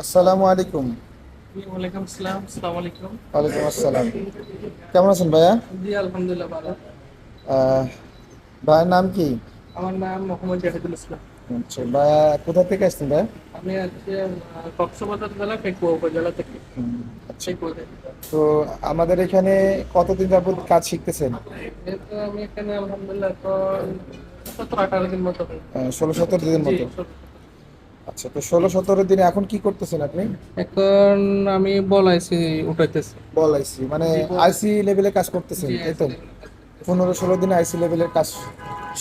আসসালামু আলাইকুম। ওয়ালাইকুম আসসালাম। আসসালামু আলাইকুম। ওয়ালাইকুম আসসালাম। কেমন আছেন ভাইয়া? জি, আলহামদুলিল্লাহ ভালো। আহ, ভাইয়ের নাম কি? আমার নাম মোহাম্মদ জাহিদুল ইসলাম। আচ্ছা, ভাইয়া কোথা থেকে আসছেন ভাইয়া? আমি আজকে কক্সবাজার জেলা পেকুয়া উপজেলা থেকে। হুম, আচ্ছা। পেকুয়া থেকে। তো আমাদের এখানে কতদিন যাবত কাজ শিখতেছেন? যেহেতু আমি এখানে আলহামদুলিল্লাহ এখন 17-18 দিন মতো হলো। 16-17 দিনের জি, মতো। আচ্ছা, তো 16-17 দিনে এখন কি করতেছেন আপনি? এখন আমি বলাইছি উঠাইতেছি। বল আইসি মানে জি আইসি লেভেলে কাজ করতেছেন, জি তাই তো? আসলে 15-16 দিনে আইসি লেভেলের কাজ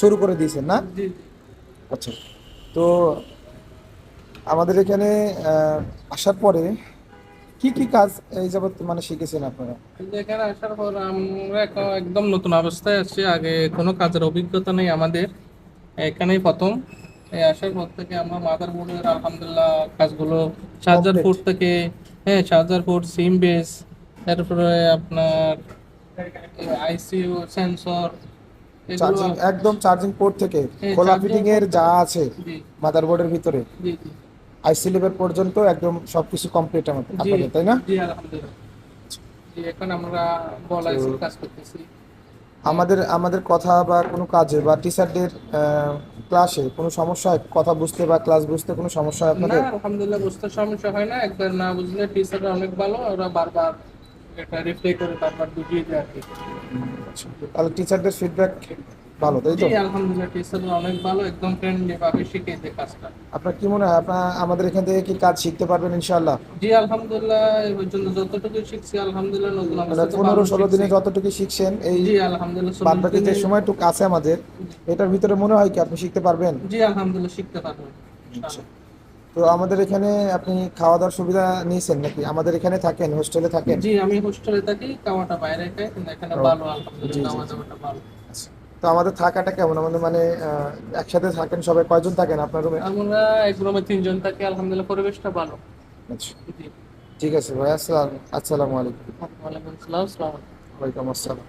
শুরু করে দিয়েছেন না? জি জি। আচ্ছা। তো আমাদের এখানে আসার পরে কি কি কাজ এই যাবত মানে শিখেছেন আপনারা? কিন্তু এখানে আসার পর আমরা একদম নতুন অবস্থায় আছি, আগে কোনো কাজের অভিজ্ঞতা নেই আমাদের। এখানেই প্রথম। এই আসার পর থেকে আমরা মাদার বোর্ডের আলহামদুলিল্লাহ কাজগুলো, চার্জার কমপ্লিট। পোর্ট থেকে, হ্যাঁ চার্জার পোর্ট, সিম বেস, তারপরে আপনার আইসিইউ সেন্সর, এগুলো চার্জিং, একদম চার্জিং পোর্ট থেকে খোলা চার্জিং ফিটিং এর পোর্ট যা থেকে। আছে জি মাদারবোর্ডের ভিতরে জি জি আইসি লেভেল পর্যন্ত একদম সবকিছু কমপ্লিট আমাদের জি আপনাদের, তাই না? জি আলহামদুলিল্লাহ। জি, এখন আমরা তো বলাইছি কাজ করতেছি। হ্যাঁ আমাদের আমাদের কথা বা কোনো কাজে বা টিচারদের ক্লাসে কোনো সমস্যা হয়, কথা বুঝতে বা ক্লাস বুঝতে কোনো সমস্যা হয় না, আপনাদের? আলহামদুলিল্লাহ বুঝতে সমস্যা হয় না। একবার না বুঝলে টিচাররা অনেক ভালো, ওরা বারবার এটা রিপ্লাই করে বারবার বুঝিয়ে দেয় আর কি। আচ্ছা, তাহলে টিচারদের ফিডব্যাক ভালো, তাই জি তো? আলহামদুলিল্লাহ, টিচাররা অনেক ভালো, একদম ফ্রেন্ডলি ভাবে শিখিয়ে দেয় কাজটা। আপনার কি মনে হয় আপনার আমাদের এখান থেকে কি কাজ শিখতে পারবেন ইনশাআল্লাহ? জি আলহামদুলিল্লাহ, এই পর্যন্ত যতটুকু শিখছি আলহামদুলিল্লাহ নতুন মানে অবস্থাতে ভালো 15-16 দিনে শিখছি। যতটুকু শিখছেন এই জি আলহামদুলিল্লাহ, বাদ 40 বাকি যে দিনে। সময়টুকু আছে আমাদের, এটার ভিতরে মনে হয় কি আপনি শিখতে পারবেন? জি আলহামদুলিল্লাহ শিখতে পারবো আচ্ছা। ইনশাআল্লাহ। তো আমাদের এখানে আপনি খাওয়া দাওয়ার সুবিধা নিয়েছেন নাকি? আমাদের এখানে থাকেন, হোস্টেলে থাকেন? জি আমি হোস্টেলে থাকি, খাওয়াটা বাইরে খাই, কিন্তু এখানে ও, ভালো জি আলহামদুলিল্লাহ, জি খাওয়া জি। দাওয়াটা ভালো। আচ্ছা। তো আমাদের থাকাটা কেমন? আমাদের মানে একসাথে থাকেন সবাই, কয়জন থাকেন আপনার রুমে? আমরা এক রুমে 3 জন থাকি, আলহামদুলিল্লাহ পরিবেশটা ভালো। আচ্ছা, জি। ঠিক আছে ভাই। আসসালামু আলাইকুম। ওয়ালাইকুম আসসালাম। আসসালামু আলাইকুম। ওয়ালাইকুম আসসালাম।